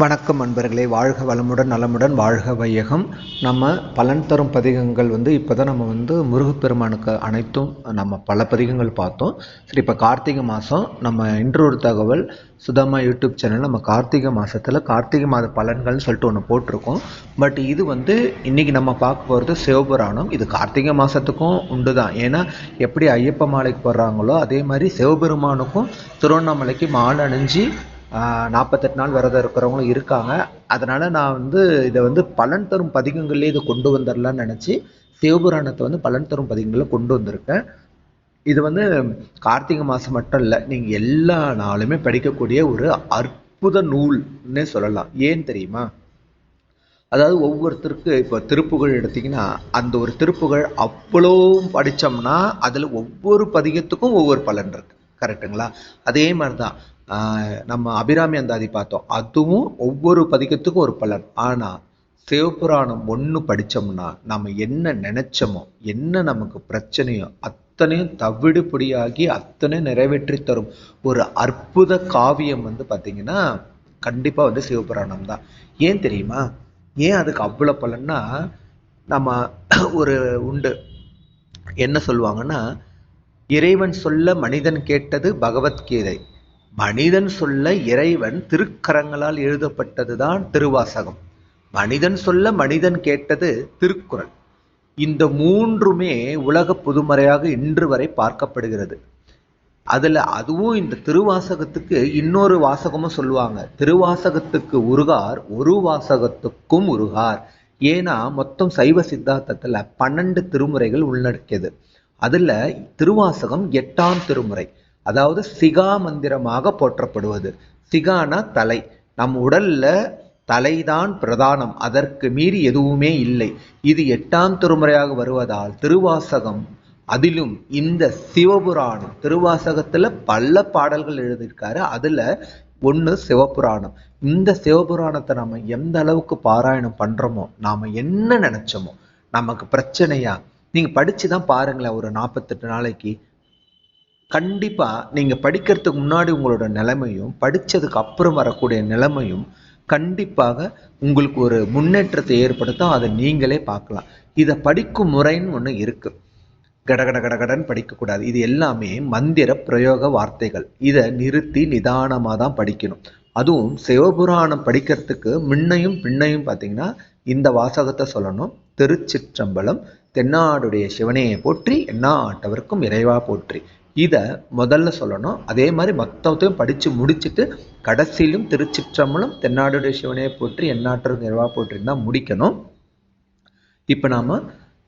வணக்கம் அன்பர்களே, வாழ்க வளமுடன் நலமுடன் வாழ்க வையகம். நம்ம பலன் தரும் பதிகங்கள் இப்போ தான் நம்ம முருகப்பெருமானுக்கு அனைத்தும் நம்ம பல பதிகங்கள் பார்த்தோம். சரி, இப்போ கார்த்திகை மாதம் நம்ம இன்று ஒரு தகவல் சுதாமா யூடியூப் சேனல் நம்ம கார்த்திகை மாதத்தில் கார்த்திகை மாத பலன்கள்னு சொல்லிட்டு ஒன்று போட்டிருக்கோம். பட் இது இன்றைக்கி நம்ம பார்க்க போகிறது சிவபுராணம். இது கார்த்திகை மாதத்துக்கும் உண்டு தான். ஏன்னா எப்படி ஐயப்ப மாலைக்கு போடுறாங்களோ அதே மாதிரி சிவபெருமானுக்கும் திருவண்ணாமலைக்கு மாலை அணிஞ்சு 48 நாள் விரதம் இருக்கிறவங்களும் இருக்காங்க. அதனால் நான் இதை பலன் தரும் பதிகங்கள்லேயே இதை கொண்டு வந்துடலான்னு நினச்சி சிவபுராணத்தை பலன் தரும் பதிகங்களில் கொண்டு வந்திருக்கேன். இது கார்த்திகை மாதம் மட்டும் இல்லை, நீங்கள் எல்லா நாளுமே படிக்கக்கூடிய ஒரு அற்புத நூல்னே சொல்லலாம். ஏன் தெரியுமா? அதாவது ஒவ்வொருத்தருக்கு இப்போ திருப்புகழ் எடுத்திங்கன்னா அந்த ஒரு திருப்புகழ் அவ்வளவும் படித்தோம்னா அதில் ஒவ்வொரு பதிகத்துக்கும் ஒவ்வொரு பலன் இருக்கு. கரெக்டுங்களா? அதே மாதிரி தான் நம்ம அபிராமி அந்தாதி பார்த்தோம், அதுவும் ஒவ்வொரு பதிகத்துக்கும் ஒரு பலன். ஆனால் சிவபுராணம் ஒன்று படித்தோம்னா நம்ம என்ன நினைச்சோமோ, என்ன நமக்கு பிரச்சனையோ அத்தனையும் தவிடுபடியாகி அத்தனையும் நிறைவேற்றி தரும் ஒரு அற்புத காவியம் பார்த்தீங்கன்னா கண்டிப்பாக சிவபுராணம் தான். ஏன் தெரியுமா? ஏன் அதுக்கு அவ்வளோ பலன்னா, நம்ம ஒரு உண்டு என்ன சொல்லுவாங்கன்னா, இறைவன் சொல்ல மனிதன் கேட்டது பகவத்கீதை, மனிதன் சொல்ல இறைவன் திருக்கரங்களால் எழுதப்பட்டதுதான் திருவாசகம், மனிதன் சொல்ல மனிதன் கேட்டது திருக்குறள். இந்த மூன்றுமே உலக புதுமறையாக இன்று வரை பார்க்கப்படுகிறது. அதுவும் இந்த திருவாசகத்துக்கு இன்னொரு வாசகமும் சொல்லுவாங்க, திருவாசகத்துக்கு உருகார் ஒரு வாசகத்துக்கும் உருகார். ஏன்னா மொத்தம் சைவ சித்தாந்தத்துல 12 திருமுறைகள் உள்ளடக்கியது. அதுல திருவாசகம் 8ஆம் திருமுறை, அதாவது சிகா மந்திரமாக போற்றப்படுவது. சிகானா தலை, நம் உடல்ல தலைதான் பிரதானம், அதற்கு மீறி எதுவுமே இல்லை. இது 8ஆம் திருமுறையாக வருவதால் திருவாசகம், அதிலும் இந்த சிவபுராணம், திருவாசகத்துல பல பாடல்கள் எழுதியிருக்காரு, அதுல ஒன்று சிவபுராணம். இந்த சிவபுராணத்தை நாம எந்த அளவுக்கு பாராயணம் பண்றோமோ, நாம என்ன நினைச்சோமோ, நமக்கு பிரச்சனையா நீங்க படிச்சுதான் பாருங்களேன். ஒரு 48 நாளைக்கு கண்டிப்பா நீங்க படிக்கிறதுக்கு முன்னாடி உங்களோட நிலைமையும் படிச்சதுக்கு அப்புறம் வரக்கூடிய நிலைமையும் கண்டிப்பாக உங்களுக்கு ஒரு முன்னேற்றத்தை ஏற்படுத்தும். அதை நீங்களே பார்க்கலாம். இதை படிக்கும் முறைன்னு ஒன்று இருக்கு. கடகட கடகடன்னு படிக்கக்கூடாது. இது எல்லாமே மந்திர பிரயோக வார்த்தைகள். இதை நிறுத்தி நிதானமாக தான் படிக்கணும். அதுவும் சிவபுராணம் படிக்கிறதுக்கு முன்னையும் பின்னையும் பார்த்தீங்கன்னா இந்த வாசகத்தை சொல்லணும். திருச்சிற்றம்பலம், தென்னாடுடைய சிவனையை போற்றி, எந்நாட்டவர்க்கும் இறைவா போற்றி. இதை முதல்ல சொல்லணும். அதே மாதிரி மொத்தத்தையும் படித்து முடிச்சுட்டு கடைசியிலும் திருச்சிற்றம்பலம், தென்னாடுடைய சிவனையை போற்றி, எந்நாட்டவர்க்கும் இறைவா போற்றின்னு தான் முடிக்கணும். இப்போ நாம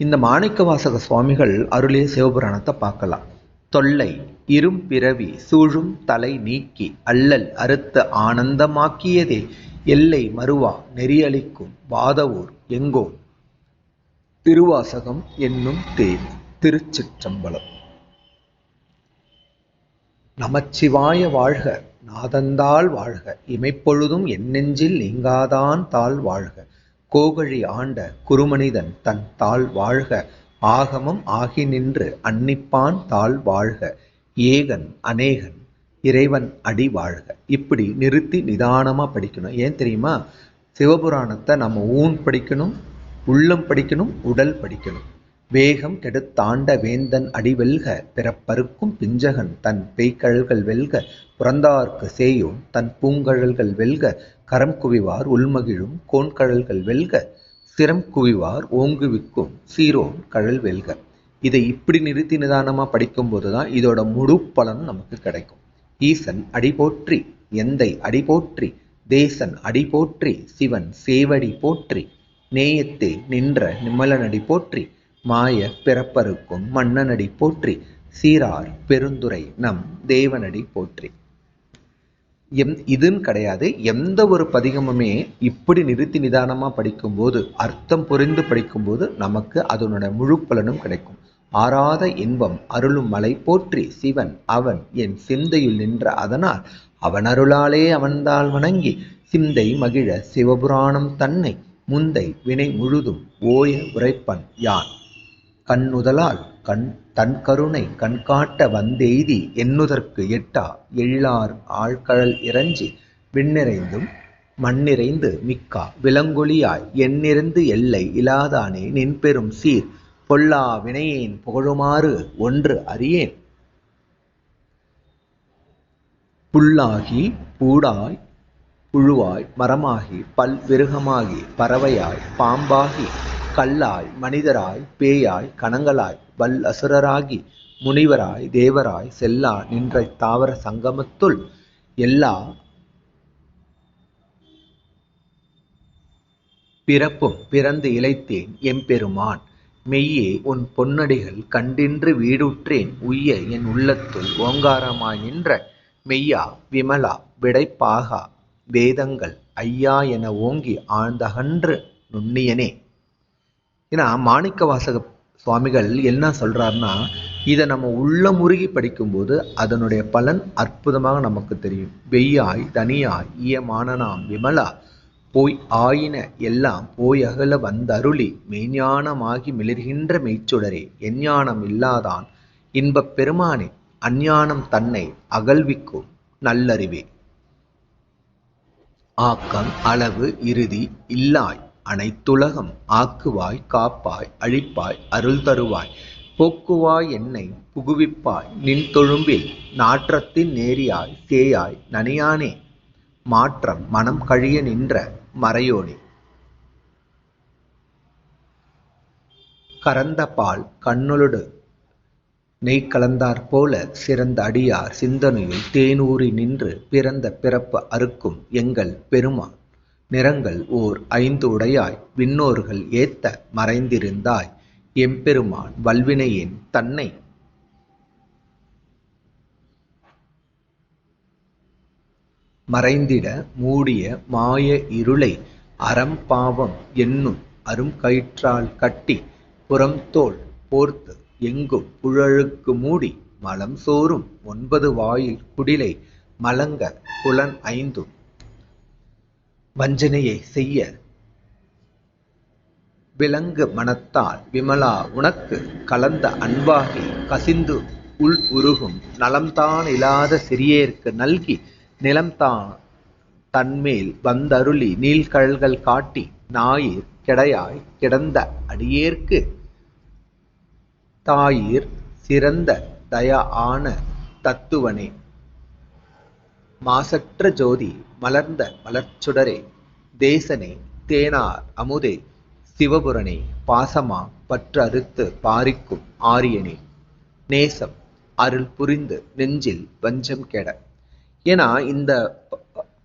இந்த மாணிக்கவாசக சுவாமிகள் அருளிய சிவபுராணத்தை பார்க்கலாம். தொல்லை இரும்பிறவி சூழும் தலை நீக்கி அல்லல் அறுத்த ஆனந்தமாக்கியதே எல்லை மறுவா நெறியளிக்கும் வாதவூர் எங்கோ திருவாசகம் என்னும் தேன். திருச்சிற்றம்பலம். நமச்சிவாய வாழ்க, நாதந்தாள் வாழ்க, இமைப்பொழுதும் என் நெஞ்சில் நீங்காதான் தாள் வாழ்க, கோகழி ஆண்ட குருமனிதன் தன் தாள் வாழ்க, ஆகமம் ஆகி நின்று அன்னிப்பான் தாள் வாழ்க, ஏகன் அநேகன் இறைவன் அடி வாழ்க. இப்படி நிறுத்தி நிதானமா படிக்கணும். ஏன் தெரியுமா? சிவபுராணத்தை நம்ம ஊன் படிக்கணும், உள்ளம் படிக்கணும், உடல் படிக்கணும். வேகம் கெடுத்தாண்ட வேந்தன் அடி வெல்க, பிறப்பருக்கும் பிஞ்சகன் தன் பேய்கழல்கள் வெல்க, புறந்தார்க்கு சேயோன் தன் பூங்கழல்கள் வெல்க, கரம் குவிவார் உள்மகிழும் கோன்கழல்கள் வெல்க, சிரம் குவிவார் ஓங்குவிக்கும் சீரோன் கழல் வெல்க. இதை இப்படி நிறுத்தி நிதானமா படிக்கும்போது தான் இதோட முழு பலன் நமக்கு கிடைக்கும். ஈசன் அடி போற்றி, எந்தை அடி போற்றி, தேசன் அடி போற்றி, சிவன் சேவடி போற்றி, நேயத்தே நின்ற நிம்மலனடி போற்றி, மாய பிறப்பருக்கும் மன்னனடி போற்றி, சீரார் பெருந்துரை நம் தேவனடி போற்றி. இதுன்னு கிடையாது, எந்த ஒரு பதிகமுமே இப்படி நிறுத்தி நிதானமா படிக்கும்போது, அர்த்தம் புரிந்து படிக்கும்போது நமக்கு அதனுடைய முழு பலனும் கிடைக்கும். ஆராத இன்பம் அருளும் மலை போற்றி, சிவன் அவன் என் சிந்தையில் நின்ற அதனால், அவன் அருளாலே அவன்தாள் வணங்கி சிந்தை மகிழ சிவபுராணம் தன்னை முந்தை வினை முழுதும் ஓய உரைப்பன் யான், கண்ணுதலால் தன் கருணை கண்காட்ட வந்தெய்தி எண்ணுதற்கு எட்டா எழிலார் ஆழ்கழல் இறஞ்சி விண்ணிறைந்தும் மண்ணிறைந்து மிக்கா விலங்கொலியாய் எண்ணிறந்து எல்லை இலாதானே நின்பெரும் சீர் பொல்லா வினையேன் புகழுமாறு ஒன்று அறியேன். புல்லாகி பூடாய் புழுவாய் மரமாகி பல்விருகமாகி பறவையாய் பாம்பாகி கல்லாய் மனிதராய் பேயாய் கணங்களாய் வல் அசுரராகி முனிவராய் தேவராய் செல்லா நின்ற தாவர சங்கமத்துள் எல்லா பிறப்பும் பிறந்து இளைத்தேன் எம்பெருமான். மெய்யே உன் பொன்னடிகள் கண்டின்று வீடுற்றேன் உய்ய என் உள்ளத்துள் ஓங்காரமாய் நின்ற மெய்யா விமலா விடைப்பாகா வேதங்கள் ஐயா என ஓங்கி ஆழ்ந்தகன்று நுண்ணியனே. ஏன்னா மாணிக்கவாசக சுவாமிகள் என்ன சொல்றாருன்னா, இதை நம்ம உள்ள முருகி படிக்கும்போது அதனுடைய பலன் அற்புதமாக நமக்கு தெரியும். வெய்யாய் தனியாய் ஈயமானனாம் விமலா போய் ஆயின எல்லாம் போய் அகல வந்தருளி மெய்ஞானமாகி மிளிர்கின்ற மெய்ச்சுடரே எஞ்ஞானம் இல்லாதான் இன்பப் பெருமானே அஞ்ஞானம் தன்னை அகழ்விக்கும் நல்லறிவே. ஆக்கம் அளவு இறுதி இல்லாய் அனைத்துலகம் ஆக்குவாய் காப்பாய் அழிப்பாய் அருள் தருவாய் போக்குவாய் என்னை புகுவிப்பாய் நின் தொழும்பில் நாற்றத்தின் நேரியாய் சேயாய் நனியானே மாற்றம் மனம் கழிய நின்ற மறையோனே. கறந்த பால் கண்ணுளொடு நெய் கலந்தாற்போல சிறந்த அடியார் சிந்தனையில் தேனூறி நின்று பிறந்த பிறப்பு அறுக்கும் எங்கள் பெருமான். நிறங்கள் ஓர் 5 உடையாய் விண்ணோர்கள் ஏத்த மறைந்திருந்தாய் எம்பெருமான் வல்வினையின் தன்னை மறைந்திட மூடிய மாய இருளை அறம்பாவம் என்னும் அருங்கயிற்றால் கட்டி புறம்தோள் போர்த்து எங்கும் புழழுக்கு மூடி மலம் சோறும் 9 வாயில் குடிலை மலங்க புலன் 5 வஞ்சனையை செய்ய விலங்கு மனத்தால் விமலா உனக்கு கலந்த அன்பாகி கசிந்து உள் உருகும் நலம்தான் இல்லாத சிறியேற்கு நல்கி நிலம்தான் தன்மேல் வந்தருளி நீள்கழல்கள் காட்டி ஞாயிற் கிடையாய் கிடந்த அடியேற்கு தாயிற் சிறந்த தயா ஆன தத்துவனே. மாசற்ற ஜோதி மலர்ந்த மலர்ச்சுடரே தேசனே தேனார் அமுதே சிவபுரனே பாசமா பற்று அறுத்து பாரிக்கும் ஆரியனே. நேசம் அருள் புரிந்து நெஞ்சில் வஞ்சம் கெட. ஏன்னா இந்த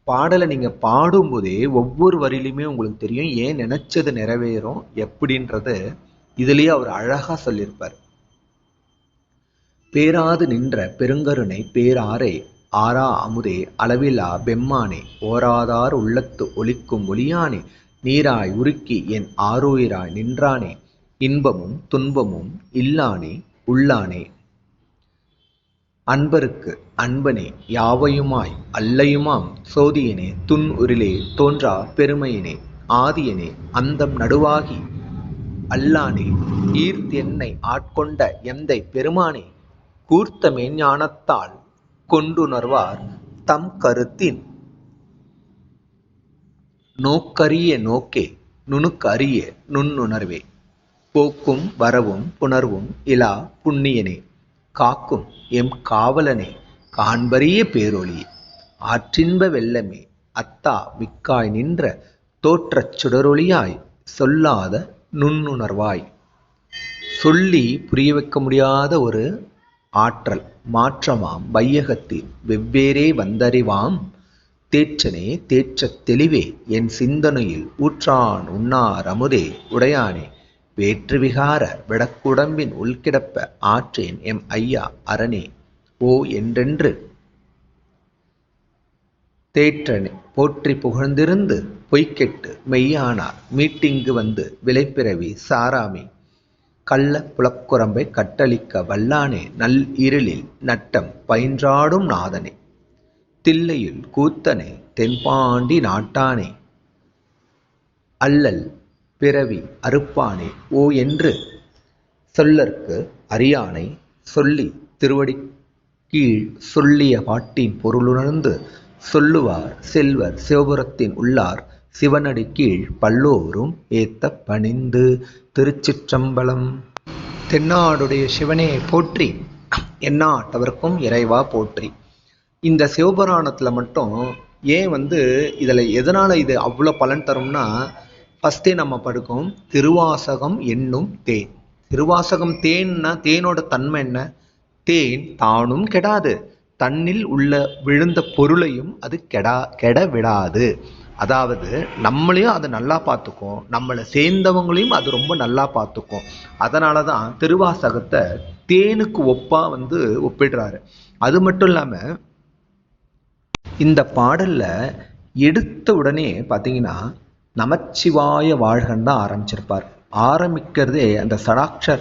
பாடலை நீங்க பாடும்போதே ஒவ்வொரு வரியிலுமே உங்களுக்கு தெரியும் ஏன் நினைச்சது நிறைவேறும் எப்படின்றது இதுலயே அவர் அழகா சொல்லியிருப்பார். பேராது நின்ற பெருங்கருணை பேராரே ஆரா அமுதே அளவிலா பெம்மானே ஓராதார் உள்ளத்து ஒலிக்கும் ஒளியானே நீராய் உருக்கி என் ஆரோயிராய் நின்றானே இன்பமும் துன்பமும் இல்லானே உள்ளானே. அன்பருக்கு அன்பனே யாவையுமாய் அல்லையுமாம் சோதியனே துன் உரிலே தோன்றா பெருமையனே ஆதியனே அந்தம் நடுவாகி அல்லானே ஈர்த்து என்னை ஆட்கொண்ட எந்தை பெருமானே கூர்த்த மெய்ஞானத்தால் கொண்டுணர்வார் தம் கருத்தின் நோக்கரிய நோக்கே நுணுக்கு அறிய நுண்ணுணர்வே. போக்கும் வரவும் புணர்வும் இலா புண்ணியனே காக்கும் எம் காவலனே காண்பரிய பேரொளியே ஆற்றின்ப வெள்ளமே அத்தா மிக்காய் நின்ற தோற்றச் சுடரொளியாய் சொல்லாத நுண்ணுணர்வாய். சொல்லி புரிய வைக்க முடியாத ஒரு ஆற்றல் மாற்றமாம் வையகத்தில் வெவ்வேறே வந்தறிவாம் தேற்றனே தேற்றத் தெளிவே என் சிந்தனையில் ஊற்றான் உண்ணார் அமுதே உடையானே வேற்று விகார விடக்குடம்பின் உள்கிடப்ப ஆற்றேன் எம் ஐயா அரணே ஓ என்றென்று தேற்றனே போற்றி புகழ்ந்திருந்து பொய்க்கெட்டு மெய்யானார் மீட்டிங்கு வந்து விலைப்பிறவி சாராமே கள்ள புலக்குரம்பை கட்டளிக்க வல்லானே நல் இருளில் நட்டம் பயின்றாடும் நாதனே தில்லையில் கூத்தனே தென்பாண்டி நாட்டானே அல்லல் பிறவி அறுப்பானே ஓ என்று சொல்லற்கு அறியானை சொல்லி திருவடி கீழ் சொல்லிய பாட்டின் பொருளுணர்ந்து சொல்லுவார் செல்வர் சிவபுரத்தின் உள்ளார் சிவனடி கீழ் பல்லோரும் ஏத்த பணிந்து. திருச்சிற்றம்பலம். தென்னாடுடைய சிவனே போற்றி, எந்நாட்டவர்க்கும் இறைவா போற்றி. இந்த சிவபுராணத்தில் மட்டும் ஏன் இதில் எதனால் இது அவ்வளோ பலன் தரும்னா, ஃபஸ்ட்டே நம்ம படுக்கும் திருவாசகம் என்னும் தேன். திருவாசகம் தேன்னா தேனோட தன்மை என்ன? தேன் தானும் கெடாது, தன்னில் உள்ள விழுந்த பொருளையும் அது கெட விடாது. அதாவது நம்மளையும் அது நல்லா பார்த்துக்கும், நம்மளை சேர்ந்தவங்களையும் அது ரொம்ப நல்லா பார்த்துக்கும். அதனால தான் திருவாசகத்தை தேனுக்கு ஒப்பிடுறாரு. அது மட்டும் இல்லாமல் இந்த பாடல்ல எடுத்த உடனே பார்த்தீங்கன்னா நமச்சிவாய வாழ்கன்னு தான் ஆரம்பிச்சிருப்பார். ஆரம்பிக்கிறதே அந்த சடாட்சர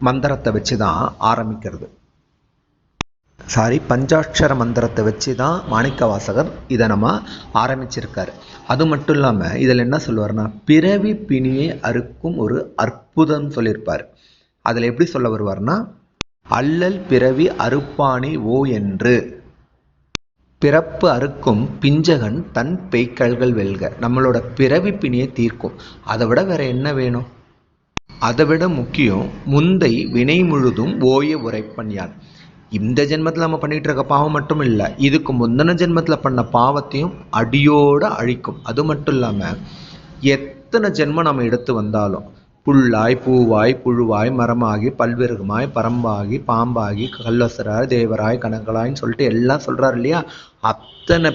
மந்திரத்தை வச்சு தான் ஆரம்பிக்கிறது. பஞ்சாட்சர மந்திரத்தை வச்சு தான் மாணிக்க வாசகர் இதை நம்ம ஆரம்பிச்சிருக்காரு. அது மட்டும் இல்லாமல் இதில் என்ன சொல்லுவார்னா, பிறவி பிணியை அறுக்கும் ஒரு அற்புதம் சொல்லியிருப்பார். அதில் எப்படி சொல்ல வருவார்னா, அல்லல் பிறவி அறுப்பாணி ஓ என்று பிறப்பு அறுக்கும் பிஞ்சகன் தன் பெய்கல்கள் வெல்க. நம்மளோட பிறவி பிணியை தீர்க்கும். அதை விட வேற என்ன வேணும்? அதை விட முக்கியம் முந்தை வினை முழுதும் ஓய உரைப்பன் யான். இந்த ஜென்மத்தில் நம்ம பண்ணிட்டு இருக்க பாவம் மட்டும் இல்லை, இதுக்கு முந்தின ஜென்மத்தில் பண்ண பாவத்தையும் அடியோடு அழிக்கும். அது மட்டும் இல்லாமல் எத்தனை ஜென்மம் நம்ம எடுத்து வந்தாலும் புல்லாய் பூவாய் புழுவாய் மரமாகி பல்விருகமாய் பரம்பாகி பாம்பாகி கல்லசராய் தேவராய் கணங்களாயின்னு சொல்லிட்டு எல்லாம் சொல்றாரு இல்லையா? அத்தனை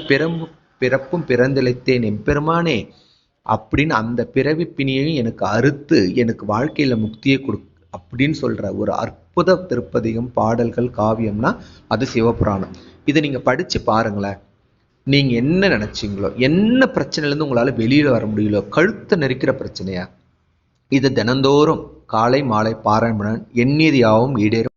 பிறப்பும் பிறந்திழைத்தேன் எம்பெருமானே அப்படின்னு அந்த பிறவி பிணியையும் எனக்கு அறுத்து எனக்கு வாழ்க்கையில முக்தியை கொடு அப்படின்னு சொல்ற ஒரு அற்புத திருப்பதிகம், பாடல்கள், காவியம்னா அது சிவபுராணம். இதை நீங்க படிச்சு பாருங்களேன். நீங்க என்ன நினைச்சீங்களோ, என்ன பிரச்சனையிலேருந்து உங்களால வெளியில வர முடியல, கழுத்தை நெரிக்கிற பிரச்சனையா, இது தினந்தோறும் காலை மாலை பாராயணம் எண்ணியது யாவும் ஈடேறும்.